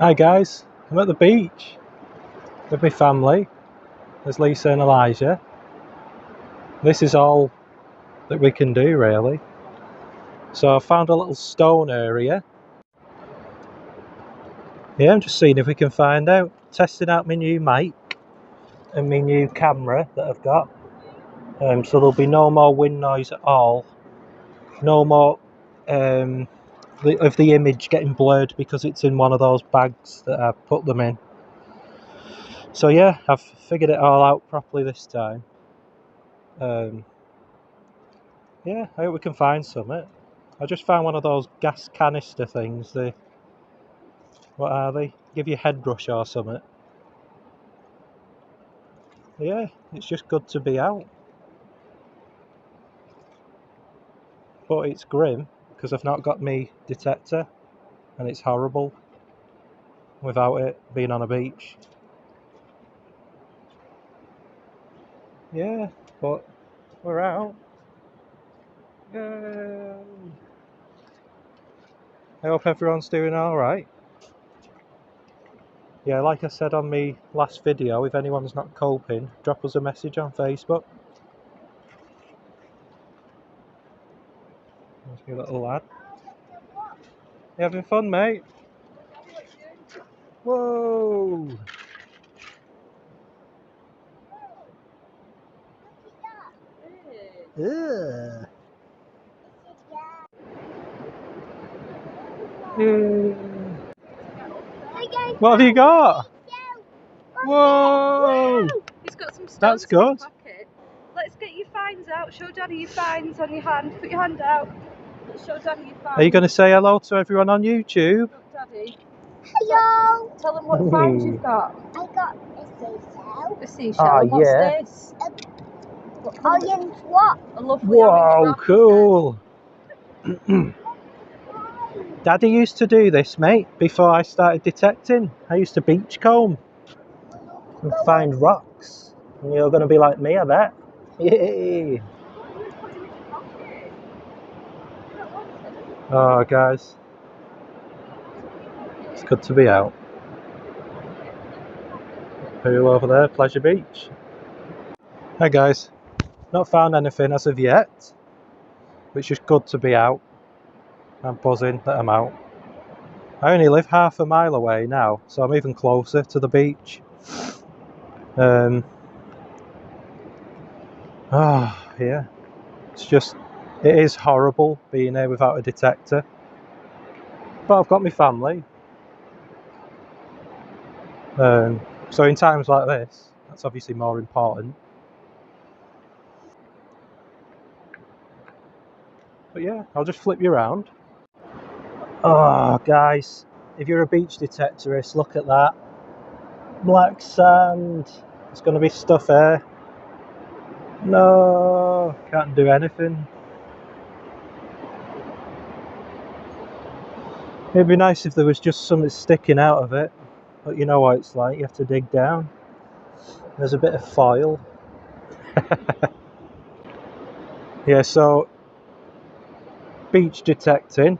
Hi guys, I'm at the beach with my family. There's Lisa and Elijah. This is all that we can do really. So I found a little stone area. Yeah, I'm just seeing if we can find out. Testing out my new mic and my new camera that I've got. So there'll be no more wind noise at all. No more of the image getting blurred because it's in one of those bags that I put them in. So yeah, I've figured it all out properly this time. Yeah, I hope we can find something. I just found one of those gas canister things. What are they? Give you a head rush or something. Yeah, it's just good to be out. But it's grim because I've not got me detector and it's horrible without it being on a beach. Yeah, but we're out. Yay! I hope everyone's doing alright. Yeah, like I said on my last video, if anyone's not coping, drop us a message on Facebook. There's your little lad. You having fun, mate? Whoa! Yeah. What have you got? Whoa! He's got some stones. That's good. In his pocket. Let's get your finds out. Show Daddy your finds on your hand. Put your hand out. Let's show Daddy your finds. Are you going to say hello to everyone on YouTube? Look, Daddy. Hello. Tell them what finds you've got. I got a seashell. A seashell. Oh, And what's yeah. this? Orange what? A lovely Whoa, orange rock. cool. Daddy used to do this, mate, before I started detecting. I used to beach comb and find rocks. And you're going to be like me, I bet. Yay! Oh, guys. It's good to be out. Pool over there, Pleasure Beach. Hi, guys. Not found anything as of yet, which is good to be out. I'm buzzing that I'm out. I only live half a mile away now, so I'm even closer to the beach. Yeah, it is horrible being here without a detector. But I've got my family. So in times like this, that's obviously more important. But yeah, I'll just flip you around. Oh, guys, if you're a beach detectorist, look at that. Black sand. There's going to be stuff here. No, can't do anything. It'd be nice if there was just something sticking out of it. But you know what it's like, you have to dig down. There's a bit of foil. Yeah, so beach detecting,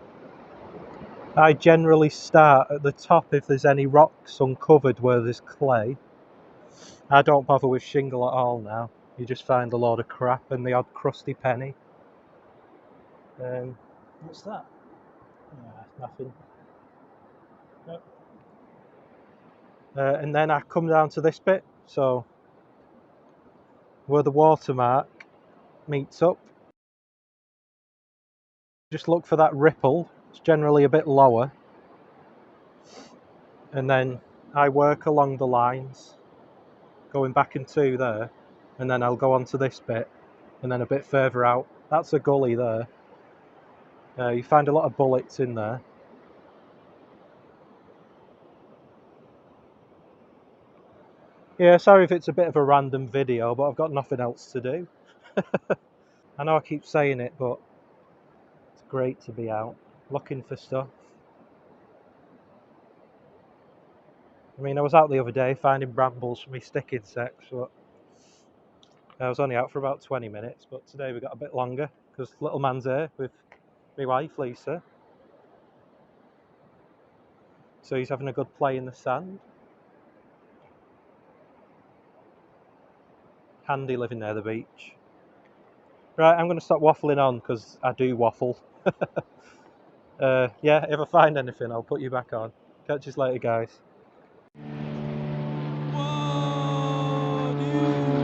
I generally start at the top if there's any rocks uncovered where there's clay. I don't bother with shingle at all now. You just find a load of crap and the odd crusty penny. What's that? Nothing. Nope. And then I come down to this bit, so where the watermark meets up. Just look for that ripple. It's generally a bit lower. And then I work along the lines, going back into there, and then I'll go on to this bit, and then a bit further out. That's a gully there. You find a lot of bullets in there. Yeah, sorry if it's a bit of a random video, but I've got nothing else to do. I know I keep saying it, but it's great to be out, looking for stuff. I mean, I was out the other day finding brambles for my stick insects, but I was only out for about 20 minutes, but today we got a bit longer, because little man's here with my wife, Lisa. So he's having a good play in the sand. Handy living near the beach. Right, I'm going to stop waffling on because I do waffle. Yeah, if I find anything, I'll put you back on. Catch you later, guys. Whoa, dude.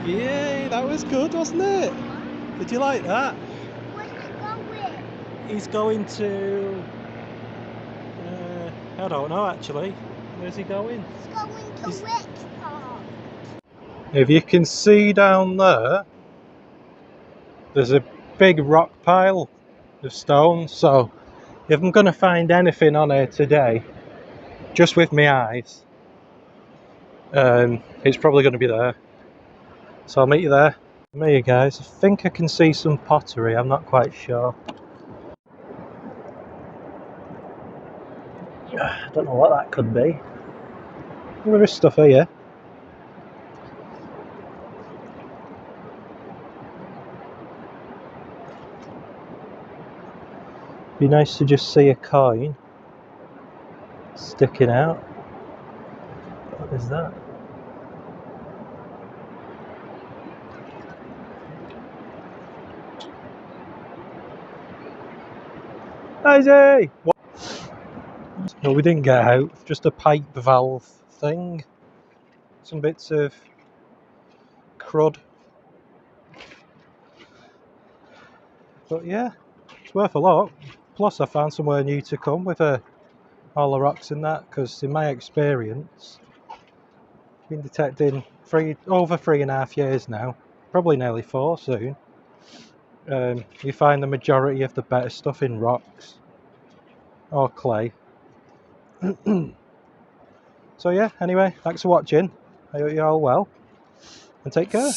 Yay, that was good, wasn't it? Did you like that? Where's it going? He's going to... I don't know, actually. Where's he going? It's going to which part? If you can see down there, there's a big rock pile of stone. So if I'm going to find anything on here today, just with my eyes, it's probably going to be there. So I'll meet you there. There you guys. I think I can see some pottery. I'm not quite sure. I don't know what that could be. There is stuff here. Be nice to just see a coin sticking out. What is that? Daisy! What? No, we didn't get out. Just a pipe valve thing. Some bits of crud. But yeah, it's worth a lot. Plus I found somewhere new to come with all the rocks in that, because in my experience, I've been detecting over 3.5 years now, probably nearly 4 soon. You find the majority of the better stuff in rocks or clay. So yeah, anyway, thanks for watching. I hope you're all well, and take care.